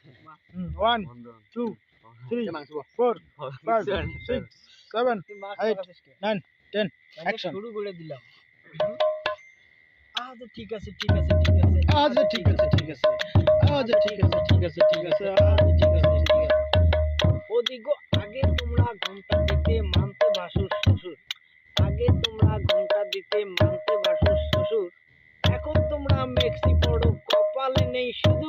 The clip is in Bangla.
1 2 3 4 5 6 7 8 9 10 অ্যাকশন শুরু করে দিলাম। আচ্ছা ঠিক আছে ঠিক আছে ঠিক আছে আচ্ছা ঠিক আছে ঠিক আছে আচ্ছা ঠিক আছে ঠিক আছে ঠিক আছে আচ্ছা ঠিক আছে ঠিক আছে ওদিগো আগে তোমরা ঘন্টা দিতে মানতে বাসুর শ্বশুর, আগে তোমরা ঘন্টা দিতে মানতে বাসুর শ্বশুর, এখন তোমরা মেক্সি পড়ো কপালে নেই শুধু